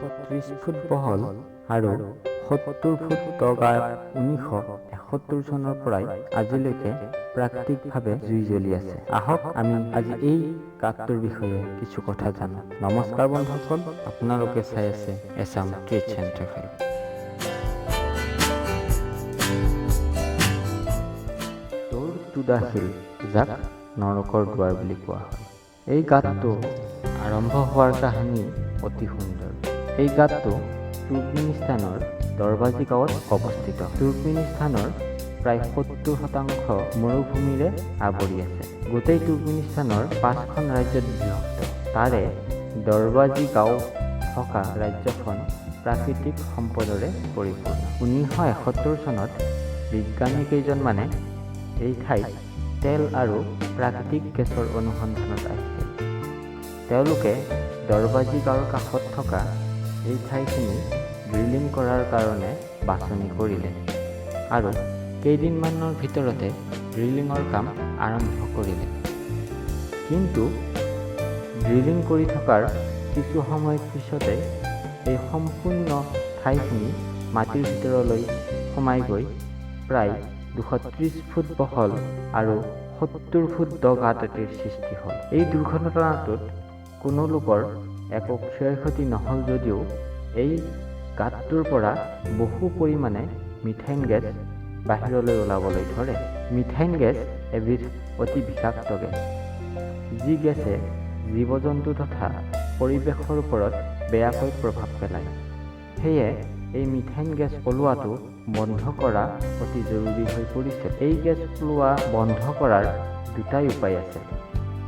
130 foot বহল আৰু 70 foot দ 1971 চনৰ পৰাই আজিলৈকে প্ৰাকৃতিকভাৱে জুই জ্বলি আছে। আহক আমি আজি এই গাঁতটোৰ বিষয়ে কিছু কথা জানো। নমস্কাৰ বন্ধুসকল, আপোনালোকে চাই আছে Assam treats and travel. Door to the hell, যাক নৰকৰ দুৱাৰ বুলি কোৱা হয়। এই গাঁতটো আৰম্ভ হোৱাৰ কাহিনী অতি সুন্দৰ। এই গাঁতটো তুৰ্কমেনিস্তানৰ দৰবাজী গাঁৱত অৱস্থিত। তুৰ্কমেনিস্তানৰ প্ৰায় 70% মৰুভূমিৰে আৱৰি আছে। গোটেই তুৰ্কমেনিস্তানৰ 5খন ৰাজ্যত বিভক্ত। তাৰে দৰবাজী গাঁও থকা ৰাজ্যখন প্ৰাকৃতিক সম্পদৰে পৰিপূৰ্ণ। 1971 চনত বিজ্ঞানী কেইজনমানে এই ঠাইত তেল আৰু প্ৰাকৃতিক গেছৰ অনুসন্ধানত আহিছিল। তেওঁলোকে দৰবাজী গাঁৱৰ কাষত থকা এই ঠাইখিনি ড্ৰিলিং কৰাৰ কাৰণে বাছনি কৰিলে আৰু কেইদিনমানৰ ভিতৰতে ড্ৰিলিঙৰ কাম আৰম্ভ কৰিলে। কিন্তু ড্ৰিলিং কৰি থকাৰ কিছু সময়ৰ পিছতে এই সম্পূৰ্ণ ঠাইখিনি মাটিৰ ভিতৰলৈ সোমাই গৈ প্ৰায় 230 ফুট বহল আৰু 70 ফুট দ গাঁত এটিৰ সৃষ্টি হ'ল। এই দুৰ্ঘটনাটোত কোনো লোকৰ একো ক্ষয়ক্ষতি নহ'ল যদিও এই গাঁতটোৰ পৰা বহু পৰিমাণে মিথেন গেছ বাহিৰলৈ ওলাবলৈ ধৰে। মিথেন গেছ এবিধ অতি বিষাক্ত গেছ, যি গেছে জীৱ-জন্তু তথা পৰিৱেশৰ ওপৰত বেয়াকৈ প্ৰভাৱ পেলায়। সেয়ে এই মিথেন গেছ ওলোৱাটো বন্ধ কৰা অতি জৰুৰী হৈ পৰিছে। এই গেছ ওলোৱা বন্ধ কৰাৰ দুটাই উপায় আছে।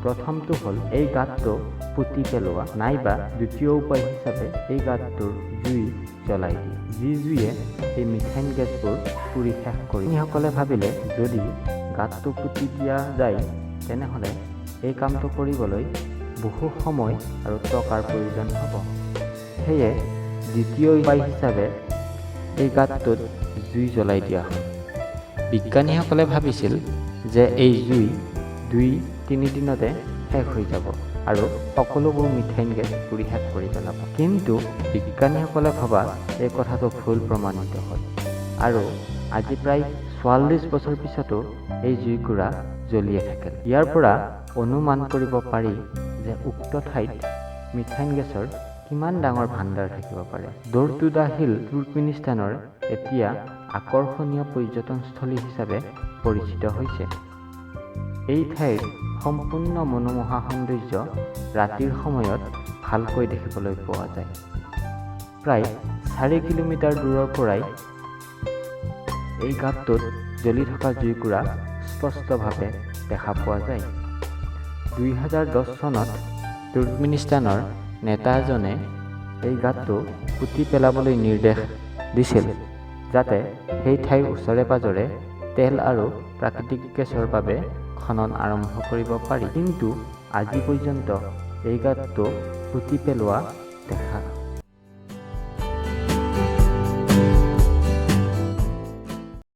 প্ৰথমটো হ'ল এই গাঁতটো পুতি পেলোৱা, নাইবা দ্বিতীয় উপায় হিচাপে এই গাঁতটোৰ জুই জ্বলাই দিয়ে, যি জুইয়ে এই মিথেন গেছবোৰ পুৰি শেষ কৰি। সকলে ভাবিলে যদি গাঁতটো পুতি দিয়া যায় তেনেহ'লে এই কামটো কৰিবলৈ বহু সময় আৰু টকাৰ প্ৰয়োজন হ'ব। সেয়ে দ্বিতীয় উপায় হিচাপে এই গাঁতটোত জুই জ্বলাই দিয়া হয়। বিজ্ঞানীসকলে ভাবিছিল যে এই জুই 2-3 দিনতে শেষ হৈ যাব আৰু সকলোবোৰ মিথেন গেছ পুৰি শেষ কৰি পেলাব। কিন্তু বিজ্ঞানীসকলে ভবা এই কথাটো ভুল প্ৰমাণিত হয় আৰু আজি প্ৰায় 44 বছৰ পিছতো এই জুইকুৰা জ্বলিয়ে থাকিল। ইয়াৰ পৰা অনুমান কৰিব পাৰি যে উক্ত ঠাইত মিথেন গেছৰ কিমান ডাঙৰ ভাণ্ডাৰ থাকিব পাৰে। ড'ৰ টু দ্য হিল তুৰ্কমেনিস্তানৰ এতিয়া আকৰ্ষণীয় পৰ্যটনস্থলী হিচাপে পৰিচিত হৈছে। এই ঠাইৰ সম্পূৰ্ণ মনোমোহা সৌন্দৰ্য ৰাতিৰ সময়ত ভালকৈ দেখিবলৈ পোৱা যায়। প্ৰায় 4 কিলোমিটাৰ দূৰৰ পৰাই এই গাঁতটোত জ্বলি থকা জুইকুৰা স্পষ্টভাৱে দেখা পোৱা যায়। 2010 চনত তুৰ্কমেনিস্তানৰ নেতা এজনে এই গাঁতটো পুতি পেলাবলৈ নিৰ্দেশ দিছিল, যাতে সেই ঠাইৰ ওচৰে পাজৰে তেল আৰু প্ৰাকৃতিক গেছৰ বাবে খনন আৰম্ভ কৰিব পাৰি। কিন্তু আজি পৰ্যন্ত এই গাঁতটো পুতি পেলোৱা দেখা